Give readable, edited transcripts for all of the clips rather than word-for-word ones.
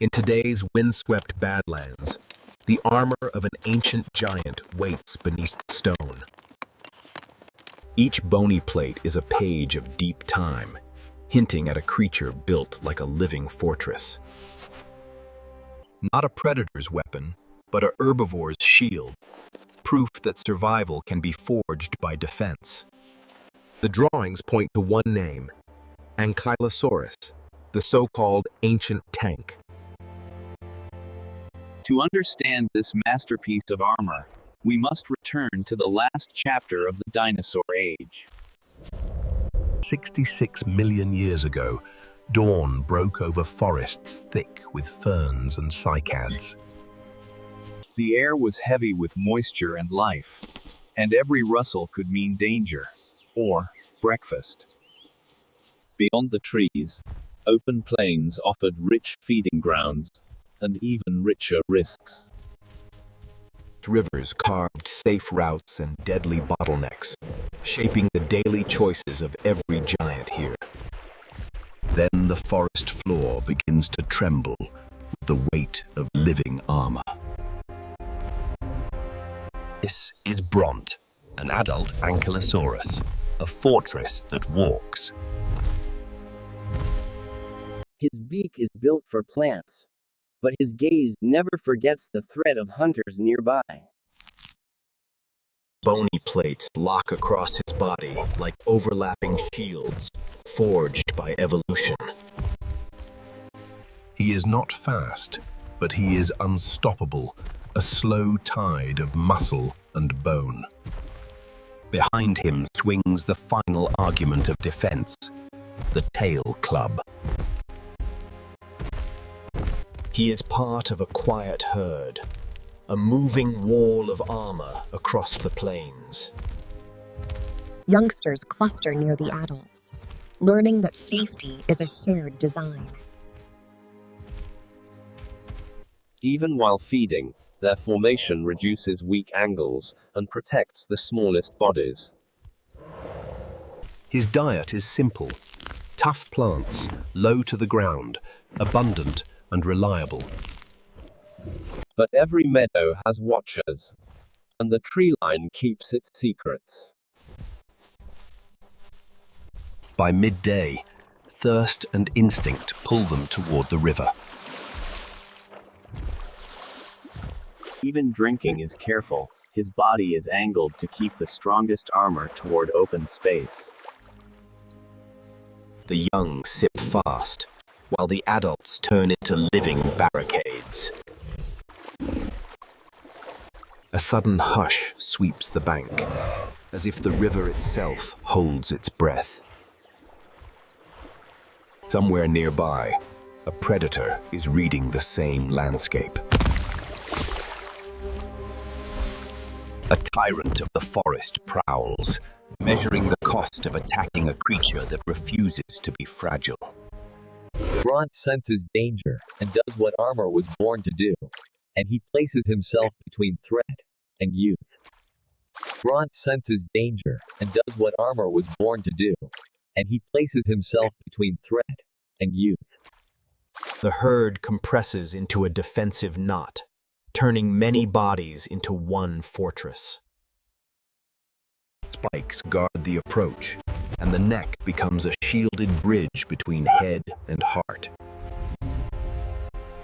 In today's windswept Badlands, the armor of an ancient giant waits beneath the stone. Each bony plate is a page of deep time, hinting at a creature built like a living fortress. Not a predator's weapon, but a herbivore's shield, proof that survival can be forged by defense. The drawings point to one name, Ankylosaurus, the so-called ancient tank. To understand this masterpiece of armor, we must return to the last chapter of the dinosaur age. 66 million years ago, dawn broke over forests thick with ferns and cycads. The air was heavy with moisture and life, and every rustle could mean danger, or breakfast. Beyond the trees, open plains offered rich feeding grounds, and even richer risks. Rivers carved safe routes and deadly bottlenecks, shaping the daily choices of every giant here. Then the forest floor begins to tremble with the weight of living armor. This is Bront, an adult Ankylosaurus, a fortress that walks. His beak is built for plants, but his gaze never forgets the threat of hunters nearby. Bony plates lock across his body like overlapping shields, forged by evolution. He is not fast, but he is unstoppable, a slow tide of muscle and bone. Behind him swings the final argument of defense, the tail club. He is part of a quiet herd, a moving wall of armor across the plains. Youngsters cluster near the adults, learning that safety is a shared design. Even while feeding, their formation reduces weak angles and protects the smallest bodies. His diet is simple: tough plants, low to the ground, abundant and reliable. But every meadow has watchers, and the tree line keeps its secrets. By midday, thirst and instinct pull them toward the river. Even drinking is careful. His body is angled to keep the strongest armor toward open space. The young sip fast, while the adults turn into living barricades. A sudden hush sweeps the bank, as if the river itself holds its breath. Somewhere nearby, a predator is reading the same landscape. A tyrant of the forest prowls, measuring the cost of attacking a creature that refuses to be fragile. Bront senses danger and does what armor was born to do, and he places himself between threat and youth. Bront senses danger and does what armor was born to do, and he places himself between threat and youth. The herd compresses into a defensive knot, turning many bodies into one fortress. Spikes guard the approach, and the neck becomes a shielded bridge between head and heart.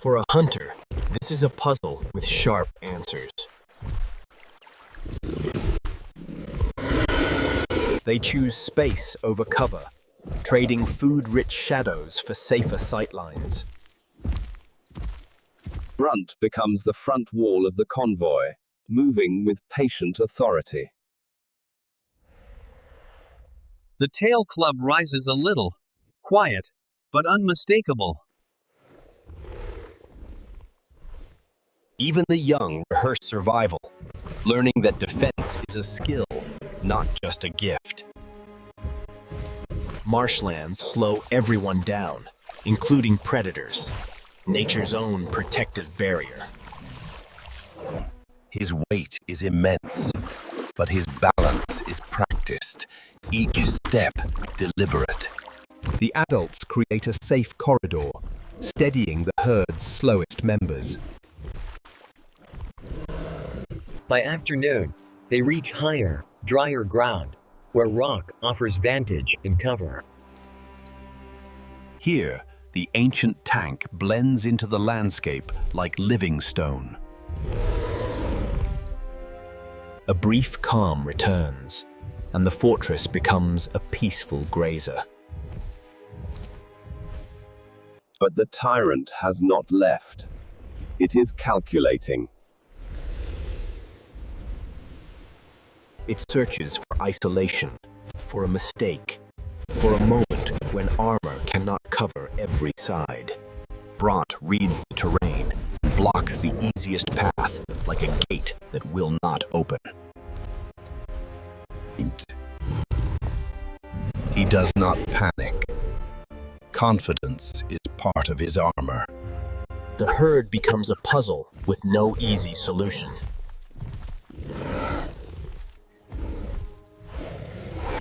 For a hunter, this is a puzzle with sharp answers. They choose space over cover, trading food-rich shadows for safer sightlines. Bront becomes the front wall of the convoy, moving with patient authority. The tail club rises a little, quiet, but unmistakable. Even the young rehearse survival, learning that defense is a skill, not just a gift. Marshlands slow everyone down, including predators, nature's own protective barrier. His weight is immense, but his balance is practiced, each step deliberate. The adults create a safe corridor, steadying the herd's slowest members. By afternoon, they reach higher, drier ground, where rock offers vantage and cover. Here, the ancient tank blends into the landscape like living stone. A brief calm returns, and the fortress becomes a peaceful grazer. But the tyrant has not left. It is calculating. It searches for isolation, for a mistake, for a moment when armor cannot cover every side. Bront reads the terrain, blocks the easiest path like a gate that will not open. He does not panic. Confidence is part of his armor. The herd becomes a puzzle with no easy solution.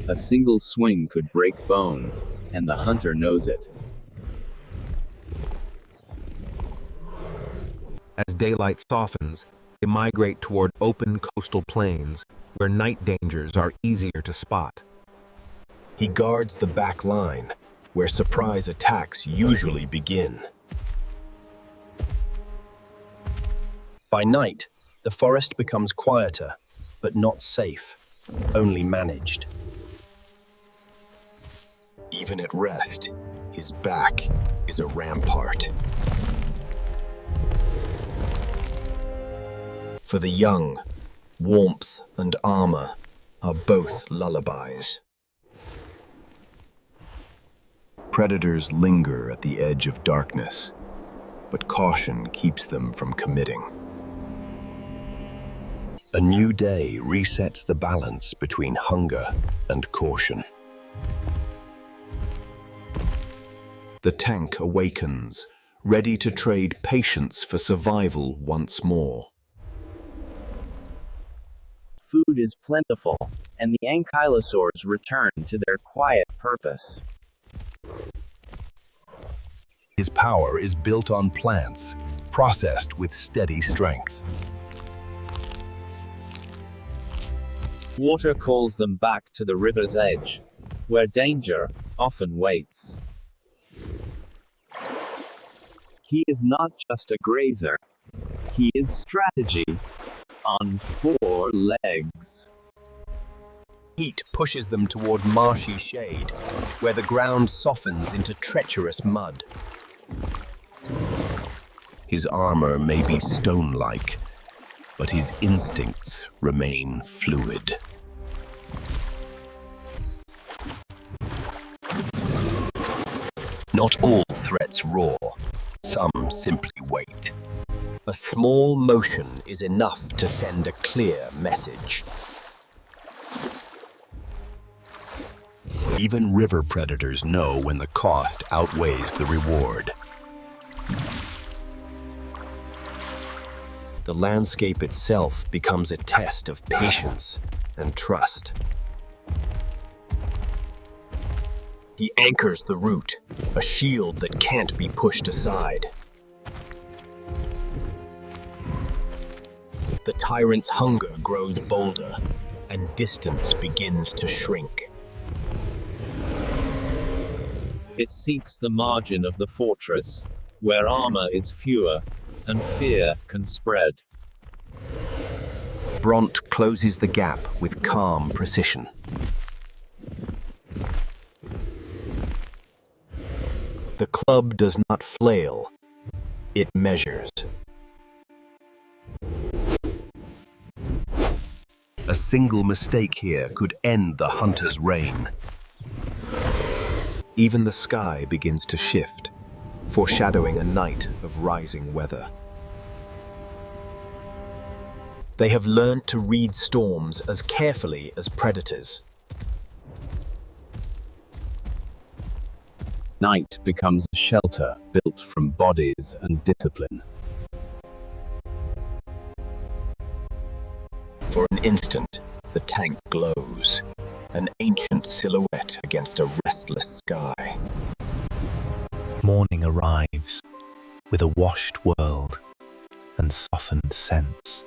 A single swing could break bone, and the hunter knows it. As daylight softens, they migrate toward open coastal plains where night dangers are easier to spot. He guards the back line, where surprise attacks usually begin. By night, the forest becomes quieter, but not safe, only managed. Even at rest, his back is a rampart. For the young, warmth and armor are both lullabies. Predators linger at the edge of darkness, but caution keeps them from committing. A new day resets the balance between hunger and caution. The tank awakens, ready to trade patience for survival once more. Food is plentiful, and the Ankylosaurs return to their quiet purpose. His power is built on plants, processed with steady strength. Water calls them back to the river's edge, where danger often waits. He is not just a grazer. He is strategy on 4 legs. Heat pushes them toward marshy shade, where the ground softens into treacherous mud. His armor may be stone-like, but his instincts remain fluid. Not all threats roar, some simply wait. A small motion is enough to send a clear message. Even river predators know when the cost outweighs the reward. The landscape itself becomes a test of patience and trust. He anchors the route, a shield that can't be pushed aside. The tyrant's hunger grows bolder, and distance begins to shrink. It seeks the margin of the fortress, where armor is fewer and fear can spread. Bront closes the gap with calm precision. The club does not flail, it measures. A single mistake here could end the hunter's reign. Even the sky begins to shift, foreshadowing a night of rising weather. They have learned to read storms as carefully as predators. Night becomes a shelter built from bodies and discipline. For an instant, the tank glows, an ancient silhouette against a restless sky. Morning arrives with a washed world and softened sense.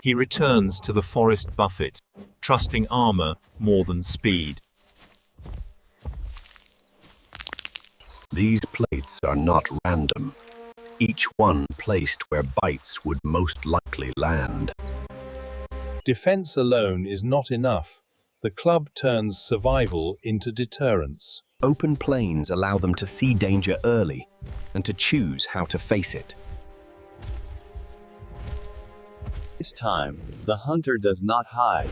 He returns to the forest buffet, trusting armor more than speed. These plates are not random, each one placed where bites would most likely land. Defense alone is not enough. The club turns survival into deterrence. Open plains allow them to see danger early and to choose how to face it. This time, the hunter does not hide.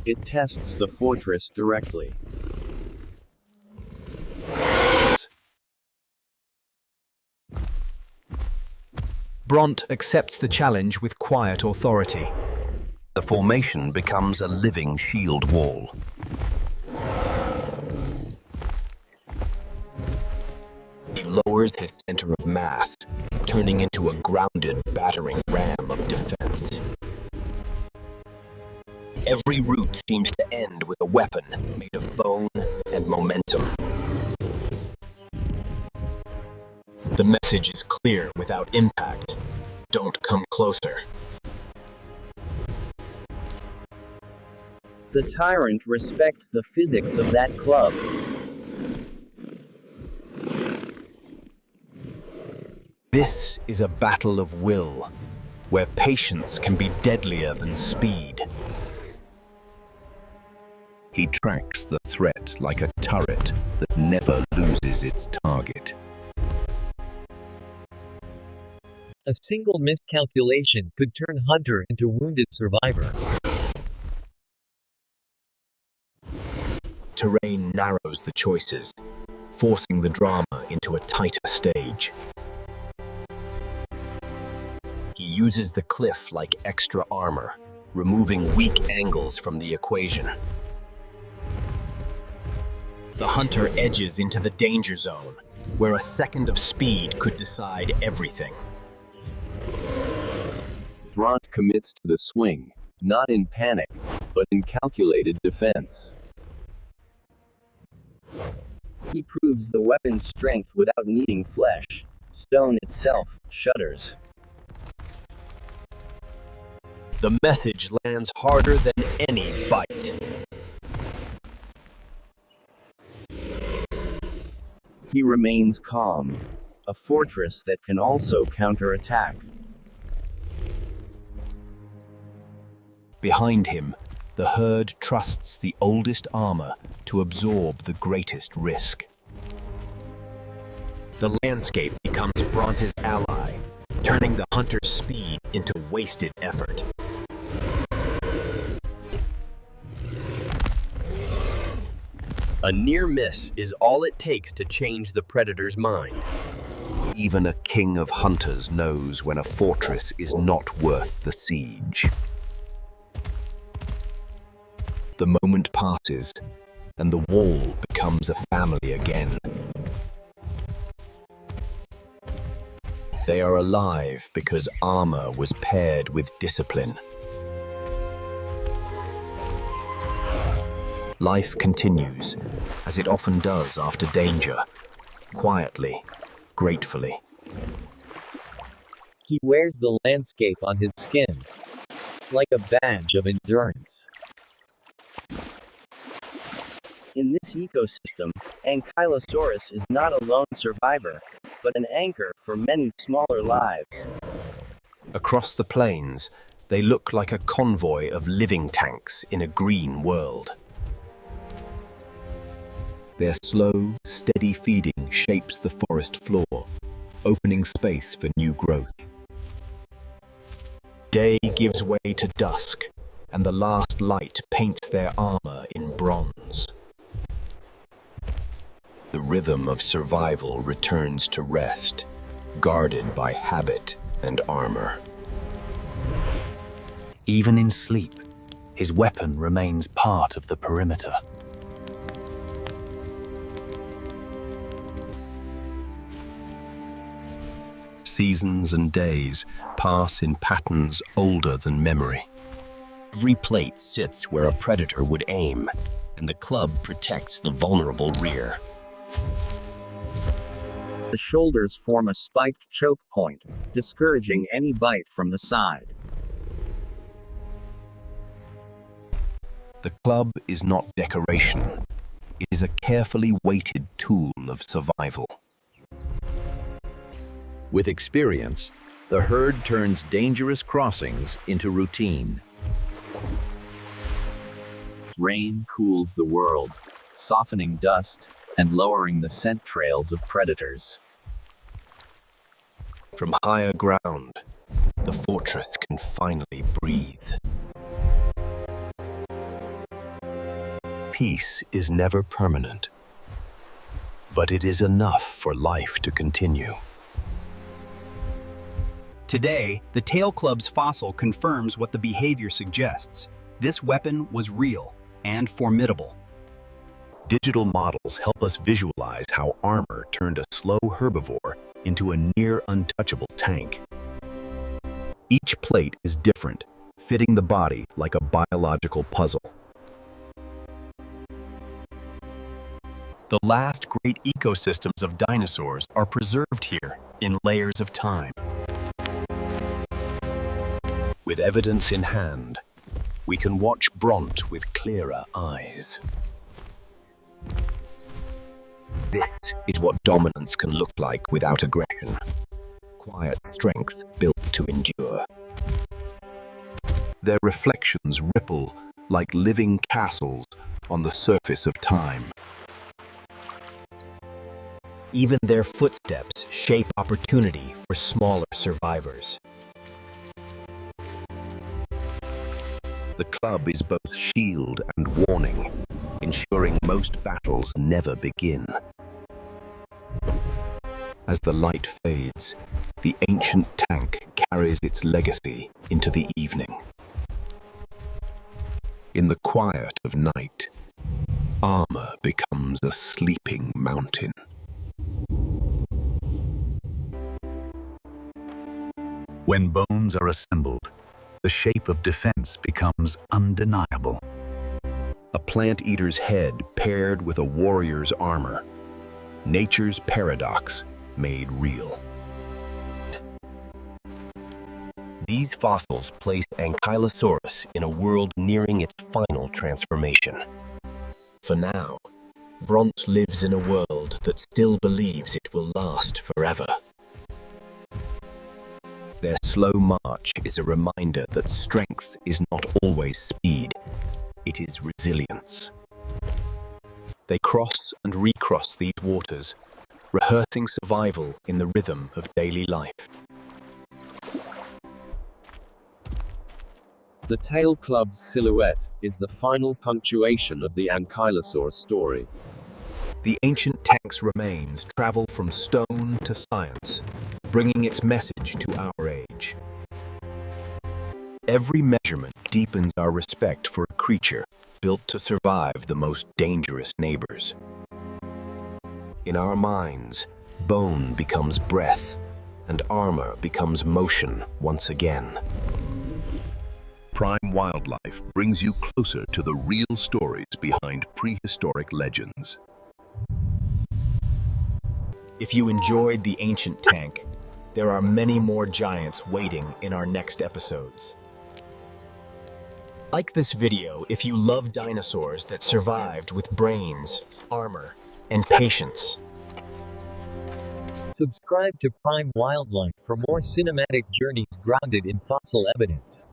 It tests the fortress directly. Bront accepts the challenge with quiet authority. The formation becomes a living shield wall. He lowers his center of mass, turning into a grounded, battering ram of defense. Every root seems to end with a weapon made of bone and momentum. The message is clear without impact. Don't come closer. The tyrant respects the physics of that club. This is a battle of will, where patience can be deadlier than speed. He tracks the threat like a turret that never loses its target. A single miscalculation could turn hunter into wounded survivor. Terrain narrows the choices, forcing the drama into a tighter stage. He uses the cliff like extra armor, removing weak angles from the equation. The hunter edges into the danger zone, where a second of speed could decide everything. Bront commits to the swing, not in panic, but in calculated defense. He proves the weapon's strength without needing flesh. Stone itself shudders. The message lands harder than any bite. He remains calm, a fortress that can also counterattack. Behind him, the herd trusts the oldest armor to absorb the greatest risk. The landscape becomes Bront's ally, turning the hunter's speed into wasted effort. A near miss is all it takes to change the predator's mind. Even a king of hunters knows when a fortress is not worth the siege. The moment passes, and the wall becomes a family again. They are alive because armor was paired with discipline. Life continues, as it often does after danger, quietly, gratefully. He wears the landscape on his skin, like a badge of endurance. In this ecosystem, Ankylosaurus is not a lone survivor, but an anchor for many smaller lives. Across the plains, they look like a convoy of living tanks in a green world. Their slow, steady feeding shapes the forest floor, opening space for new growth. Day gives way to dusk, and the last light paints their armor in bronze. The rhythm of survival returns to rest, guarded by habit and armor. Even in sleep, his weapon remains part of the perimeter. Seasons and days pass in patterns older than memory. Every plate sits where a predator would aim, and the club protects the vulnerable rear. The shoulders form a spiked choke point, discouraging any bite from the side. The club is not decoration. It is a carefully weighted tool of survival. With experience, the herd turns dangerous crossings into routine. Rain cools the world, softening dust and lowering the scent trails of predators. From higher ground, the fortress can finally breathe. Peace is never permanent, but it is enough for life to continue. Today, the tail club's fossil confirms what the behavior suggests. This weapon was real and formidable. Digital models help us visualize how armor turned a slow herbivore into a near untouchable tank. Each plate is different, fitting the body like a biological puzzle. The last great ecosystems of dinosaurs are preserved here in layers of time. With evidence in hand, we can watch Bront with clearer eyes. This is what dominance can look like without aggression. Quiet strength built to endure. Their reflections ripple like living castles on the surface of time. Even their footsteps shape opportunity for smaller survivors. The club is both shield and warning, ensuring most battles never begin. As the light fades, the ancient tank carries its legacy into the evening. In the quiet of night, armor becomes a sleeping mountain. When bones are assembled, the shape of defense becomes undeniable. A plant-eater's head paired with a warrior's armor. Nature's paradox made real. These fossils place Ankylosaurus in a world nearing its final transformation. For now, Bront lives in a world that still believes it will last forever. Their slow march is a reminder that strength is not always speed, it is resilience. They cross and recross these waters, rehearsing survival in the rhythm of daily life. The tail club's silhouette is the final punctuation of the Ankylosaur story. The ancient tank's remains travel from stone to science, bringing its message to our age. Every measurement deepens our respect for a creature built to survive the most dangerous neighbors. In our minds, bone becomes breath, and armor becomes motion once again. Prime Wildlife brings you closer to the real stories behind prehistoric legends. If you enjoyed the ancient tank, there are many more giants waiting in our next episodes. Like this video if you love dinosaurs that survived with brains, armor, and patience. Subscribe to Prime Wildlife for more cinematic journeys grounded in fossil evidence.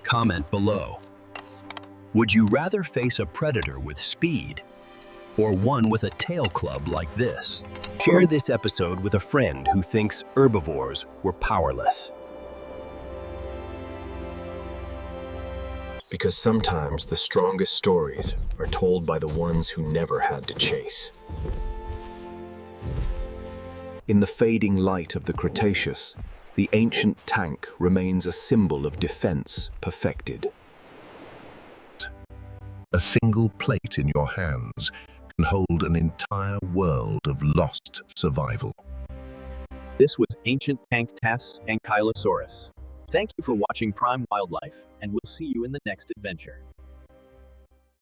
Comment below. Would you rather face a predator with speed or one with a tail club like this? Share this episode with a friend who thinks herbivores were powerless. Because sometimes the strongest stories are told by the ones who never had to chase. In the fading light of the Cretaceous, the ancient tank remains a symbol of defense perfected. A single plate in your hands can hold an entire world of lost survival. This was Ancient Tank Tass Ankylosaurus. Thank you for watching Prime Wildlife, and we'll see you in the next adventure.